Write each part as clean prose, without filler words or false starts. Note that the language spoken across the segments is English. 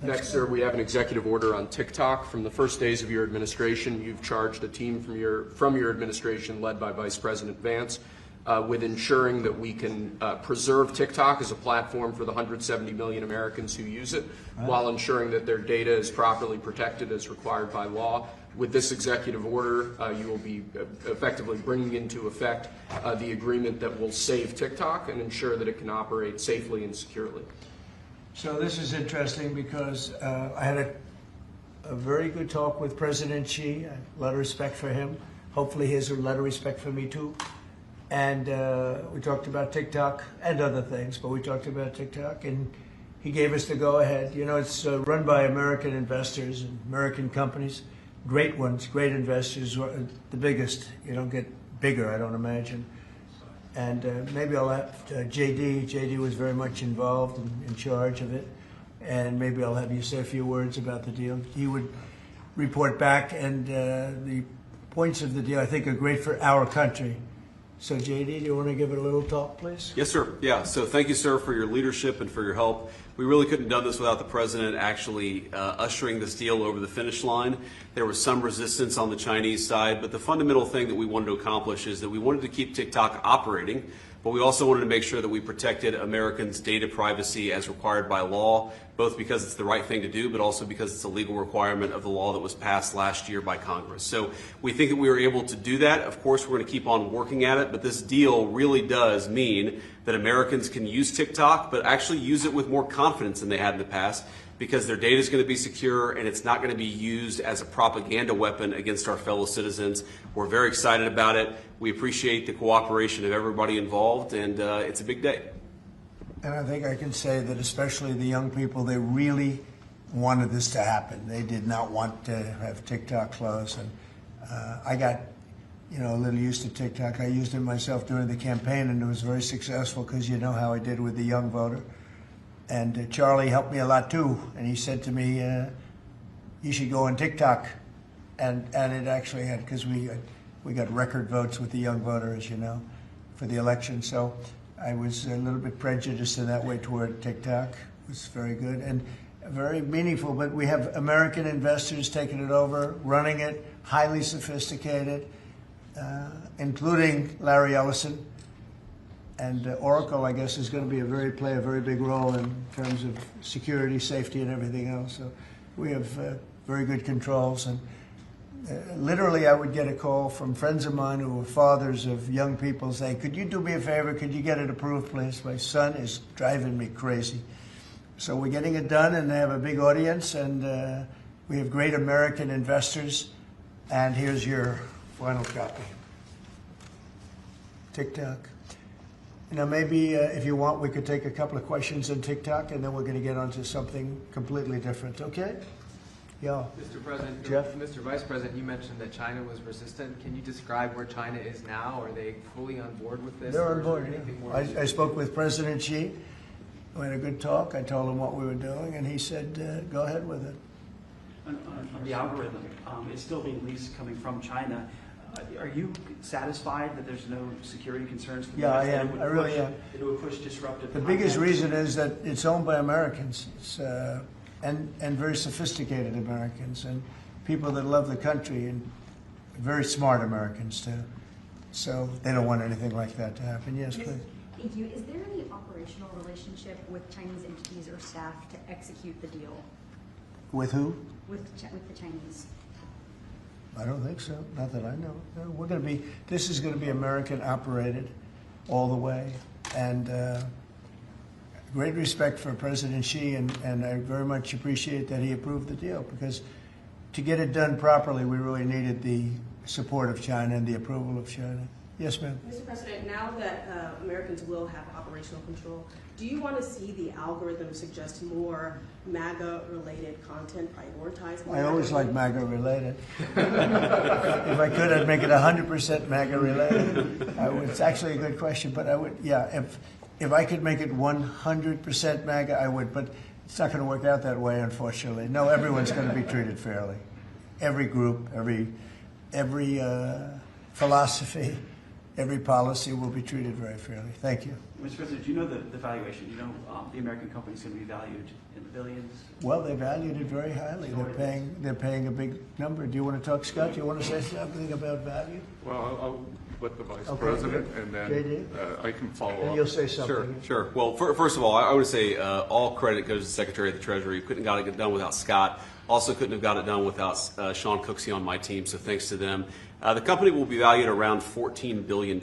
Next, sir, we have an executive order on TikTok. From the first days of your administration, you've charged a team from your administration, led by Vice President Vance, with ensuring that we can preserve TikTok as a platform for the 170 million Americans who use it, while ensuring that their data is properly protected as required by law. With this executive order, you will be effectively bringing into effect the agreement that will save TikTok and ensure that it can operate safely and securely. So this is interesting because I had a very good talk with President Xi. A lot of respect for him. Hopefully he has a lot of respect for me too. And we talked about TikTok and other things, but we talked about TikTok, and he gave us the go-ahead. You know, it's run by American investors and American companies, great ones, great investors, the biggest. You don't get bigger, I don't imagine. And maybe I'll have JD. JD was very much involved and in charge of it. And maybe I'll have you say a few words about the deal. He would report back, and the points of the deal, I think, are great for our country. So, JD, do you want to give it a little talk, please? Yes, sir. Yeah. So thank you, sir, for your leadership and for your help. We really couldn't have done this without the president actually ushering this deal over the finish line. There was some resistance on the Chinese side, but the fundamental thing that we wanted to accomplish is that we wanted to keep TikTok operating, but we also wanted to make sure that we protected Americans' data privacy as required by law, both because it's the right thing to do, but also because it's a legal requirement of the law that was passed last year by Congress. So we think that we were able to do that. Of course, we're going to keep on working at it, but this deal really does mean that Americans can use TikTok, but actually use it with more confidence than they had in the past, because their data is going to be secure and it's not going to be used as a propaganda weapon against our fellow citizens. We're very excited about it. We appreciate the cooperation of everybody involved, and it's a big day. And I think I can say that especially the young people, they really wanted this to happen. They did not want to have TikTok close. And I got, a little used to TikTok. I used it myself during the campaign, and it was very successful because you know how I did with the young voter. And Charlie helped me a lot too, and he said to me, you should go on TikTok. And it actually had, because we got record votes with the young voter, as you know, for the election. So I was a little bit prejudiced in that way toward TikTok. It was very good and very meaningful, but we have American investors taking it over, running it, highly sophisticated, including Larry Ellison. And Oracle, I guess, is going to play a very big role in terms of security, safety, and everything else. So we have very good controls. And literally, I would get a call from friends of mine who were fathers of young people saying, could you do me a favor? Could you get it approved, please? My son is driving me crazy. So we're getting it done, and they have a big audience, and we have great American investors. And here's your final copy. TikTok. Maybe if you want, we could take a couple of questions on TikTok, and then we're going to get onto something completely different. Okay? Yeah. Mr. President, Jeff? Mr. Vice President, you mentioned that China was resistant. Can you describe where China is now? Are they fully on board with this? They're on board, yeah. I spoke with President Xi. We had a good talk. I told him what we were doing, and he said, go ahead with it. On the algorithm, it's still being leased coming from China. Are you satisfied that there's no security concerns? Yeah, I am. I really am. It would push disruptive The biggest reason is that it's owned by Americans, and very sophisticated Americans, and people that love the country, and very smart Americans too. So they don't want anything like that to happen. Yes, please. Thank you. Is there any operational relationship with Chinese entities or staff to execute the deal? With who? With the Chinese. I don't think so. Not that I know. No, this is going to be American operated all the way. And great respect for President Xi, and I very much appreciate that he approved the deal, because to get it done properly, we really needed the support of China and the approval of China. Yes, ma'am. Mr. President, now that Americans will have operational control, do you want to see the algorithm suggest more MAGA-related content prioritized? I always like MAGA-related. If I could, I'd make it 100% MAGA-related. It's actually a good question, but I would, yeah, if I could make it 100% MAGA, I would, but it's not going to work out that way, unfortunately. No, everyone's going to be treated fairly. Every group, every philosophy. every policy will be treated very fairly. Thank you. Mr. President, do you know the valuation? Do you know the American company is going to be valued in the billions? Well, they valued it very highly. They're paying a big number. Do you want to talk, Scott? Do you want to say something about value? Well, I'll let the Vice Okay, President, good. and then JD? I can follow And up. you'll say Sure, something. sure. Well, first of all, I would say all credit goes to the Secretary of the Treasury. Couldn't have got it done without Scott. Also couldn't have got it done without Sean Cooksey on my team, so thanks to them. The company will be valued around $14 billion.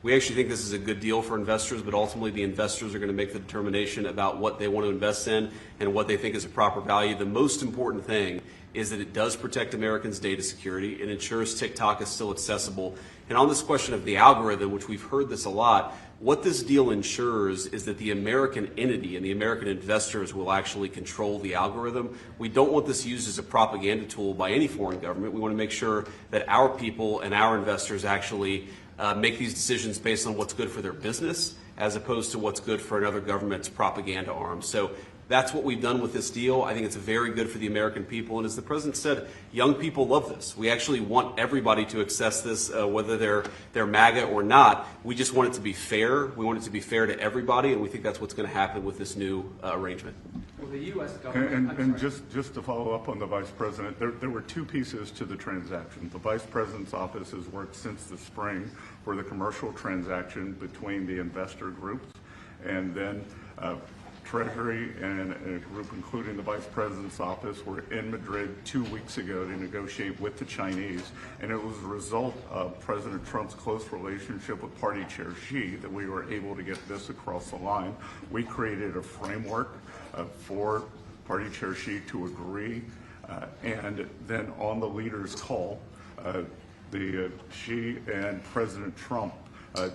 We actually think this is a good deal for investors, but ultimately the investors are going to make the determination about what they want to invest in and what they think is a proper value. The most important thing is that it does protect Americans' data security. It ensures TikTok is still accessible. And on this question of the algorithm, which we've heard this a lot, what this deal ensures is that the American entity and the American investors will actually control the algorithm. We don't want this used as a propaganda tool by any foreign government. We want to make sure that our people and our investors actually make these decisions based on what's good for their business as opposed to what's good for another government's propaganda arm. So that's what we've done with this deal. I think it's very good for the American people. And as the President said, young people love this. We actually want everybody to access this, whether they're MAGA or not. We just want it to be fair. We want it to be fair to everybody, and we think that's what's going to happen with this new arrangement. Will the U.S. government... And just to follow up on the Vice President, there were two pieces to the transaction. The Vice President's office has worked since the spring for the commercial transaction between the investor groups, and then Treasury and a group including the Vice President's office were in Madrid 2 weeks ago to negotiate with the Chinese, and it was a result of President Trump's close relationship with Party Chair Xi that we were able to get this across the line. We created a framework for Party Chair Xi to agree, and then on the leaders' call, Xi and President Trump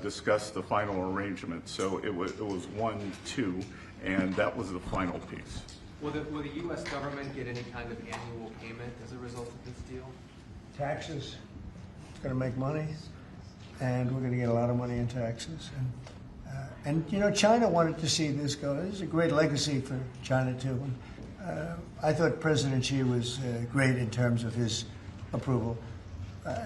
discussed the final arrangement. So it was 1-2, and that was the final piece. Will the U.S. government get any kind of annual payment as a result of this deal? Taxes. It's going to make money, and we're going to get a lot of money in taxes. And you know, China wanted to see this go. This is a great legacy for China, too. I thought President Xi was great in terms of his approval.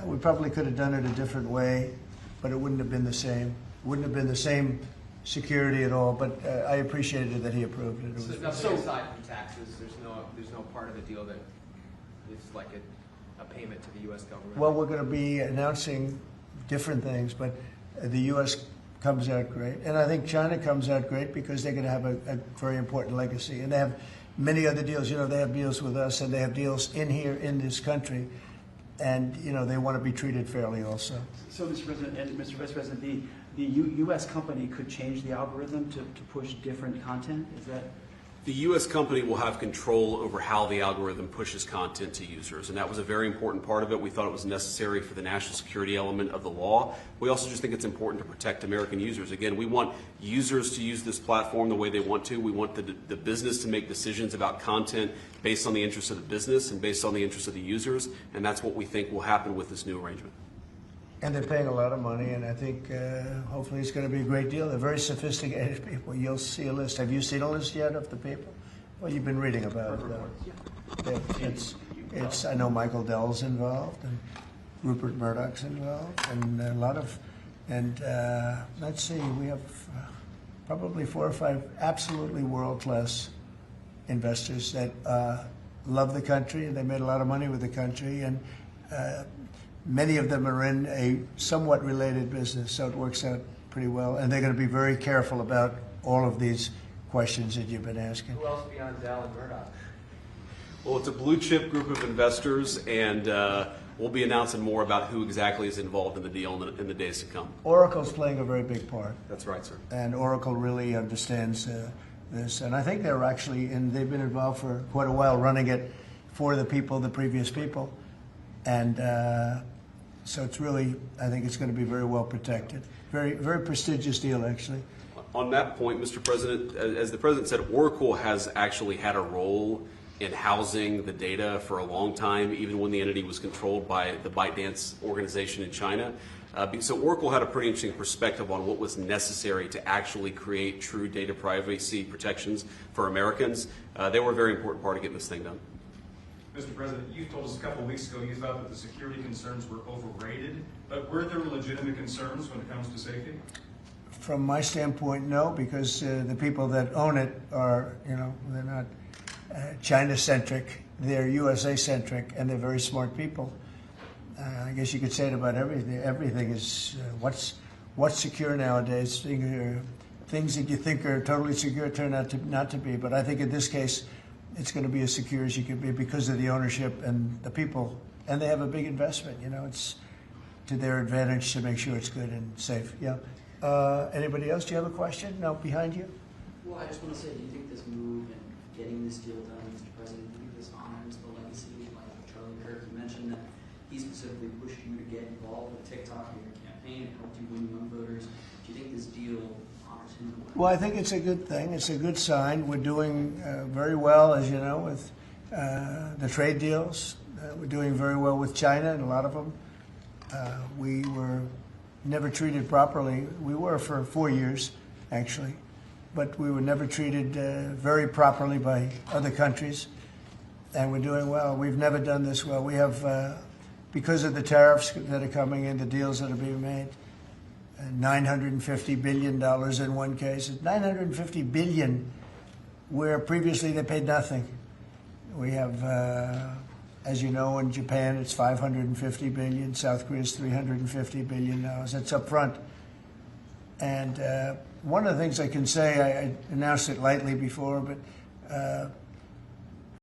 We probably could have done it a different way, but it wouldn't have been the same. Wouldn't have been the same security at all, but I appreciated that he approved it. So nothing aside from taxes, there's no part of the deal that is like a payment to the U.S. government? Well, we're going to be announcing different things, but the U.S. comes out great. And I think China comes out great because they're going to have a very important legacy. And they have many other deals. You know, they have deals with us, and they have deals in here in this country. And, you know, they want to be treated fairly also. So, Mr. President, and Mr. Vice President, the U.S. company could change the algorithm to push different content? Is that... The U.S. company will have control over how the algorithm pushes content to users, and that was a very important part of it. We thought it was necessary for the national security element of the law. We also just think it's important to protect American users. Again, we want users to use this platform the way they want to. We want the business to make decisions about content based on the interests of the business and based on the interests of the users, and that's what we think will happen with this new arrangement. And they're paying a lot of money, and I think hopefully it's going to be a great deal. They're very sophisticated people. You'll see a list. Have you seen a list yet of the people? Well, you've been reading about it. It's. I know Michael Dell's involved, and Rupert Murdoch's involved, and a lot of. And let's see, we have probably 4 or 5 absolutely world-class investors that love the country, and they made a lot of money with the country, and. Many of them are in a somewhat related business, so it works out pretty well. And they're going to be very careful about all of these questions that you've been asking. Who else beyond Dell and Murdoch? Well, it's a blue chip group of investors, and we'll be announcing more about who exactly is involved in the deal in the days to come. Oracle's playing a very big part. That's right, sir. And Oracle really understands this. And I think they're actually, and they've been involved for quite a while running it for the people, the previous people. And so it's really, I think it's going to be very well protected. Very, very prestigious deal, actually. On that point, Mr. President, as the President said, Oracle has actually had a role in housing the data for a long time, even when the entity was controlled by the ByteDance organization in China. So Oracle had a pretty interesting perspective on what was necessary to actually create true data privacy protections for Americans. They were a very important part of getting this thing done. Mr. President, you told us a couple of weeks ago you thought that the security concerns were overrated, but were there legitimate concerns when it comes to safety? From my standpoint, no, because the people that own it are, they're not China-centric, they're USA-centric, and they're very smart people. I guess you could say it about everything. Everything is, what's secure nowadays? Things that you think are totally secure turn out to not to be. But I think in this case, it's going to be as secure as you can be because of the ownership and the people. And they have a big investment. It's to their advantage to make sure it's good and safe. Yeah. Anybody else? Do you have a question? No, behind you? Well, I just want to say, do you think this move and getting this deal done, Mr. President, do you think this honors the legacy like Charlie Kirk? You mentioned that he specifically pushed you to get involved with TikTok in your campaign and helped you win young voters. Do you think this deal honors him? Well, I think it's a good thing. It's a good sign. We're doing very well, as you know, with the trade deals. We're doing very well with China and a lot of them. We were never treated properly. We were for 4 years, actually, but we were never treated very properly by other countries, and we're doing well. We've never done this well. We have, because of the tariffs that are coming in, the deals that are being made, $950 billion in one case. $950 billion, where previously they paid nothing. We have, as you know, in Japan it's $550 billion. South Korea is $350 billion. That's up front. And one of the things I can say, I announced it lightly before, but